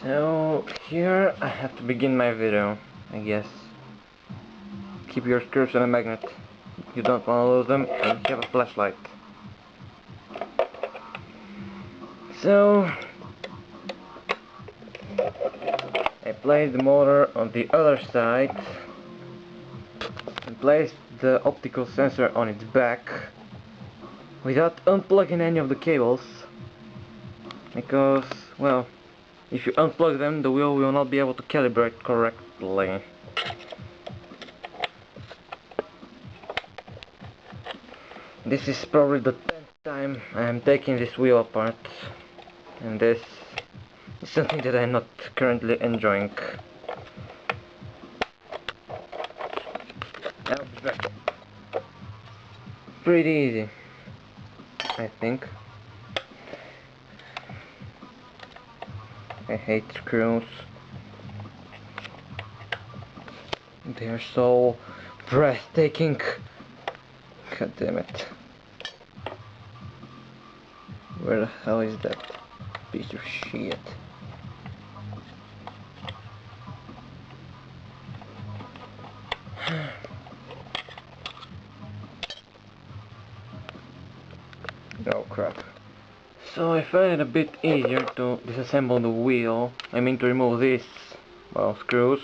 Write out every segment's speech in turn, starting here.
So here I have to begin my video, I guess. Keep your screws on a magnet. You don't want to lose them, and you have a flashlight. So I placed the motor on the other side and placed the optical sensor on its back without unplugging any of the cables, because, well, if you unplug them, the wheel will not be able to calibrate correctly. This is probably the 10th time I am taking this wheel apart, and this is something that I'm not currently enjoying. I'll be back. Pretty easy, I think. I hate screws. They are so breathtaking. God damn it. Where the hell is that piece of shit? Oh crap. So I find it a bit easier to disassemble the wheel. I mean to remove these, well, screws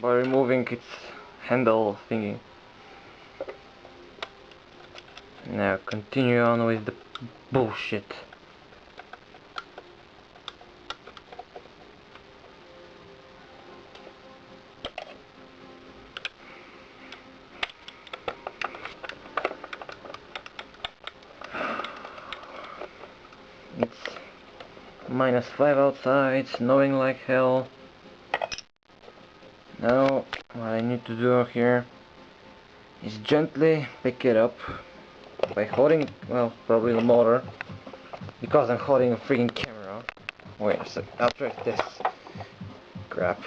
by removing its handle thingy. Now continue on with the bullshit. It's -5 outside, snowing like hell. Now what I need to do here is gently pick it up by holding, well, probably the motor, because I'm holding a freaking camera. Wait a sec, I'll try this. Crap.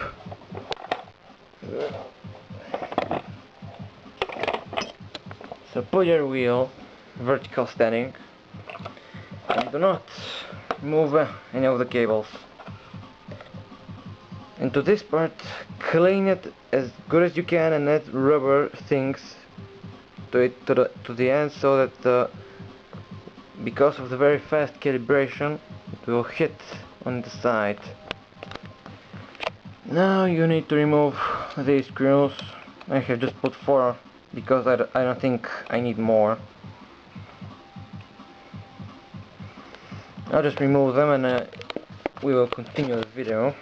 So put your wheel vertical standing and do not move any of the cables. And to this part, clean it as good as you can and add rubber things to it to the end, so that because of the very fast calibration, it will hit on the side. Now you need to remove these screws. I have just put 4 because I don't think I need more. I'll just remove them and we will continue the video.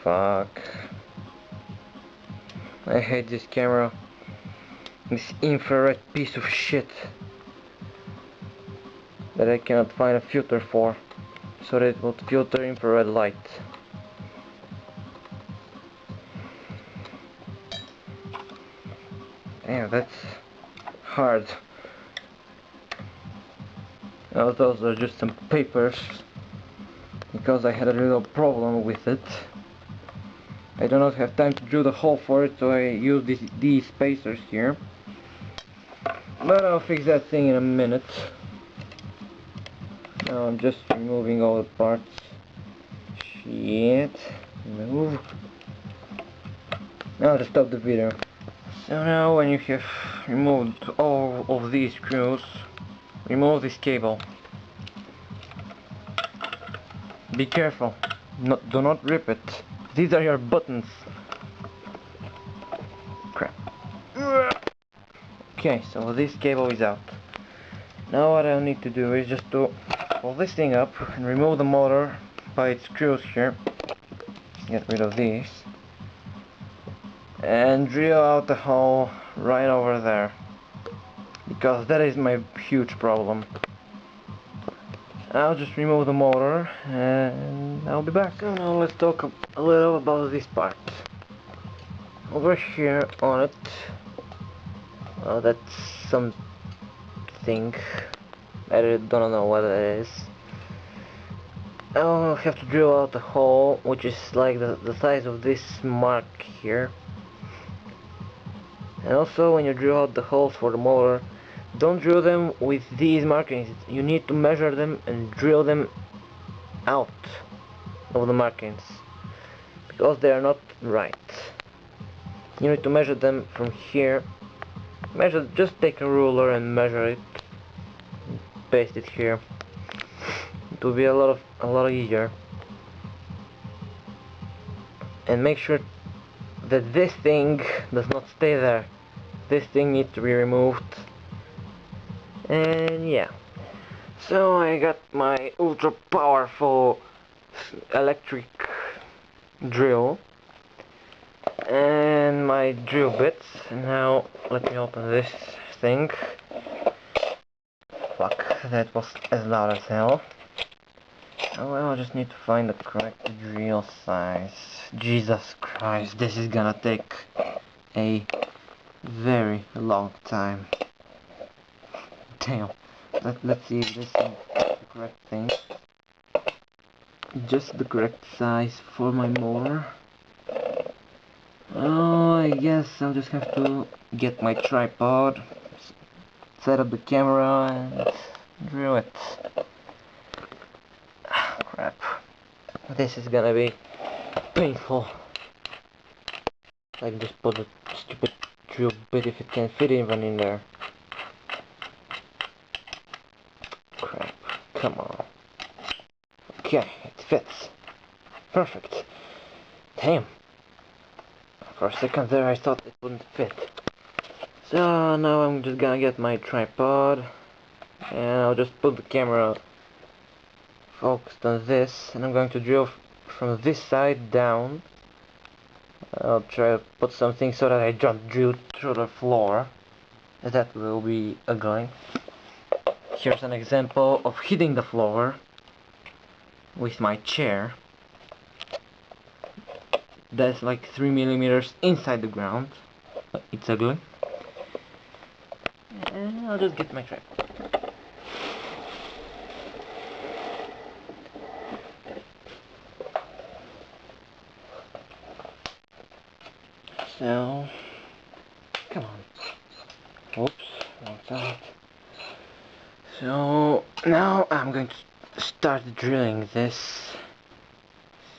Fuck. I hate this camera. This infrared piece of shit that I cannot find a filter for, so that it will filter infrared light. Damn, that's hard. Now those are just some papers, because I had a little problem with it. I do not have time to drill the hole for it, so I use these spacers here. But I'll fix that thing in a minute. Now I'm just removing all the parts. Shit. Move. Now to stop the video. So now when you have removed all of these screws, remove this cable. Be careful. Do not rip it. These are your buttons. Crap. Okay, so this cable is out. Now what I'll need to do is just to pull this thing up and remove the motor by its screws here. Get rid of these. And drill out the hole right over there, because that is my huge problem. I'll just remove the motor and I'll be back. So now let's talk a little about this part. Over here on it, well, that's something. I don't know what it is. I'll have to drill out a hole which is like the size of this mark here. And also when you drill out the holes for the motor, Don't drill them with these markings. You need to measure them and drill them out of the markings because they are not right. You need to measure them from here. Just take a ruler and measure it. Paste it here. It will be a lot easier. And make sure that this thing does not stay there. This thing needs to be removed. And yeah. So I got my ultra powerful electric drill and my drill bits. Now let me open this thing. Fuck, that was as loud as hell. Oh well, I just need to find the correct drill size. Jesus Christ, this is gonna take a very long time. Damn. Let's see if this is the correct thing. Just the correct size for my motor. Oh, I guess I'll just have to get my tripod, set up the camera and drill it. Ah, crap. This is gonna be painful. I can just put the stupid drill bit if it can fit even in there. Crap. Come on. Okay, it fits. Perfect. Damn. For a second there I thought it wouldn't fit. So now I'm just gonna get my tripod and I'll just put the camera focused on this and I'm going to drill from this side down. I'll try to put something so that I don't drill through the floor. That will be ugly. Here's an example of hitting the floor with my chair. That's like 3 millimeters inside the ground. It's ugly. And I'll just get my tripod. So, come on. Oops, wrong side. So, now I'm going to start drilling this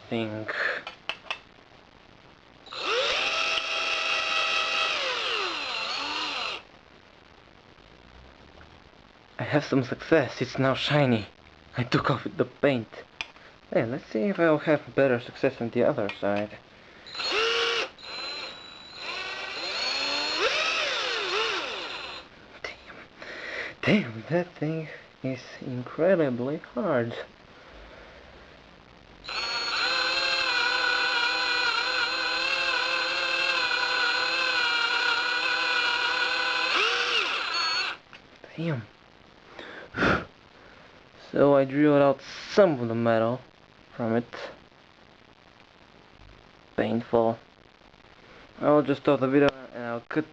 thing. I have some success, it's now shiny. I took off the paint. Hey, let's see if I'll have better success on the other side. Damn, that thing is incredibly hard. Damn. So I drilled out some of the metal from it. Painful. I'll just stop the video and I'll cut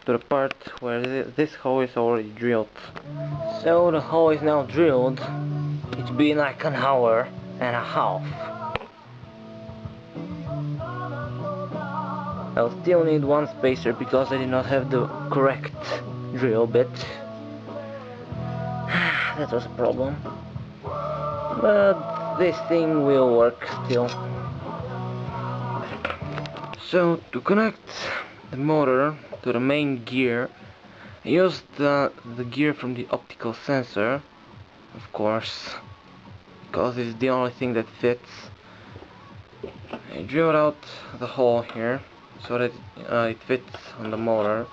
to the part where this hole is already drilled. So the hole is now drilled. It's been like an hour and a half. I'll still need one spacer because I did not have the correct drill bit. That was a problem. But this thing will work still. So to connect the motor to the main gear, I used the gear from the optical sensor, of course, because it's the only thing that fits. I drilled out the hole here so that it fits on the motor,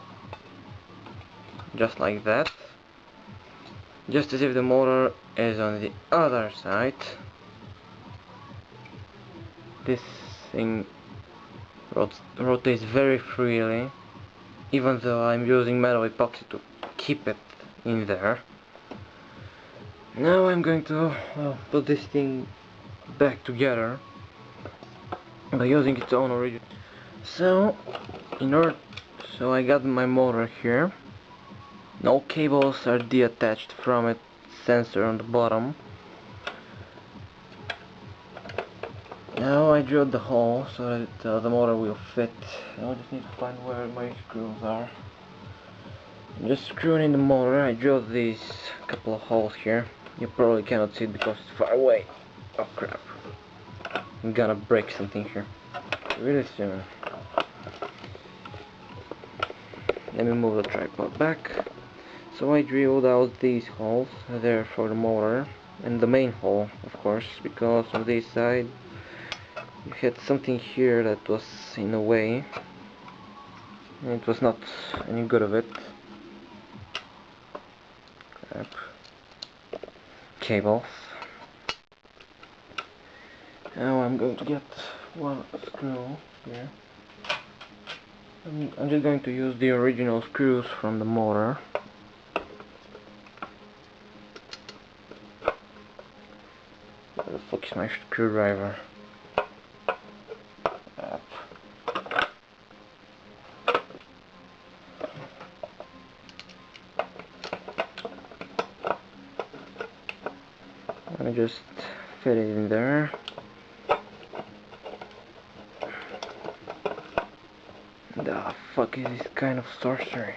just like that. Just as if the motor is on the other side. This thing rotates very freely, even though I'm using metal epoxy to keep it in there. Now I'm going to put this thing back together by using its own origin. So I got my motor here. No cables are detached from its sensor on the bottom. Now I drilled the hole so that the motor will fit. I just need to find where my screws are. I'm just screwing in the motor. I drilled these couple of holes here. You probably cannot see it because it's far away. Oh crap. I'm gonna break something here really soon. Let me move the tripod back. So I drilled out these holes there for the motor, and the main hole, of course, because on this side you had something here that was in the way, and it was not any good of it. Crap. Cables. Now I'm going to get one screw here. I'm just going to use the original screws from the motor. Where the fuck is my screwdriver? Let me just fit it in there. The fuck is this kind of sorcery?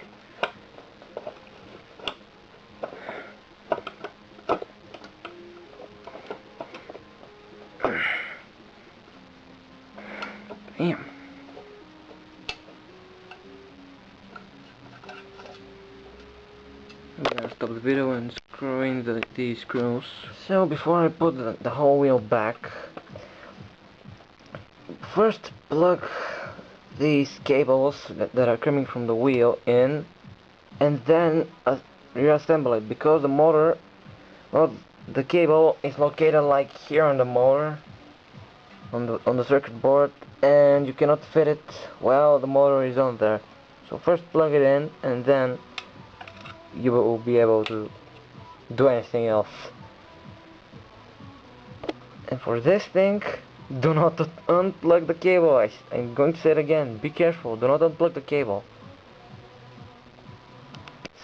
Damn. I'm gonna stop the video and screw in these screws. So before I put the whole wheel back, first plug these cables that are coming from the wheel in, and then reassemble it, because the motor, well, the cable is located like here on the motor, on the circuit board, and you cannot fit it while the motor is on there. So first plug it in, and then you will be able to do anything else. And for this thing, do not unplug the cable. I'm going to say it again, be careful, do not unplug the cable.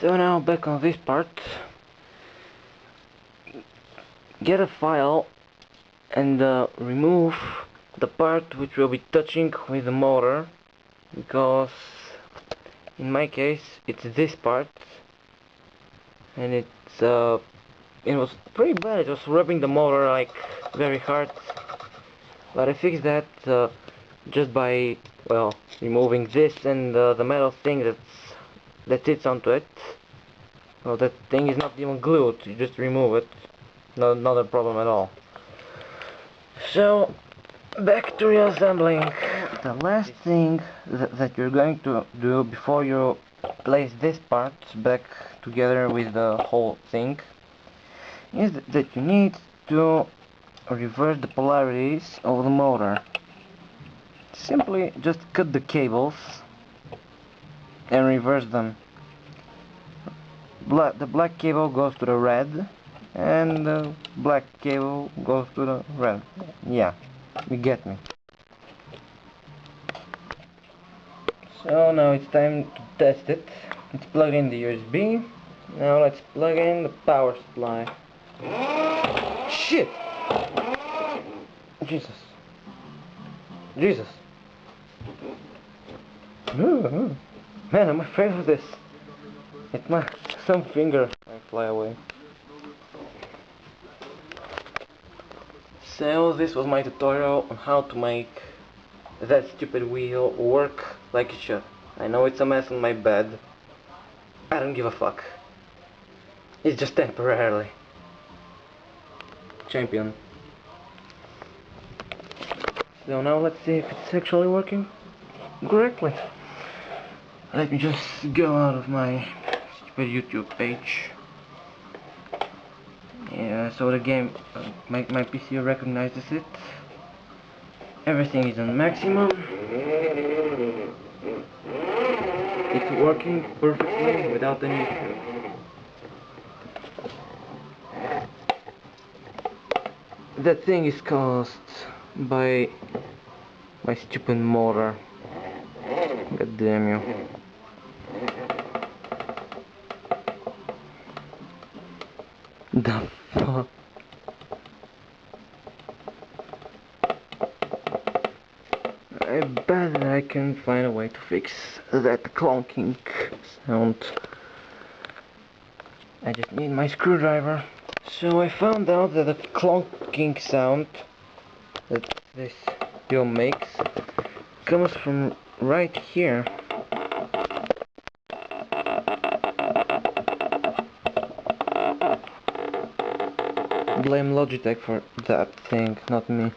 So now back on this part, get a file and remove the part which will be touching with the motor, because in my case it's this part, and it was pretty bad. It was rubbing the motor like very hard, but I fixed that just by, well, removing this and the metal thing that sits onto it. Well, that thing is not even glued, you just remove it. Not a problem at all. So back to reassembling. The last thing that you're going to do before you place this part back together with the whole thing is that you need to reverse the polarities of the motor. Simply just cut the cables and reverse them. The black cable goes to the red, and the black cable goes to the red. Yeah, you get me. So now it's time to test it. Let's plug in the USB. Now let's plug in the power supply. Shit! Jesus. Jesus. Man, I'm afraid of this. It might some finger might fly away. So this was my tutorial on how to make that stupid wheel work like it should. I know it's a mess on my bed. I don't give a fuck. It's just temporarily. Champion. So now let's see if it's actually working correctly. Let me just go out of my stupid YouTube page. Yeah, so the game, my PC recognizes it. Everything is on maximum. It's working perfectly without any issue. That thing is caused by my stupid motor. God damn you. The fuck? I bet that I can find a way to fix that clonking sound. I just need my screwdriver. So I found out that the clonking sound that this wheel makes comes from right here. Blame Logitech for that thing, not me.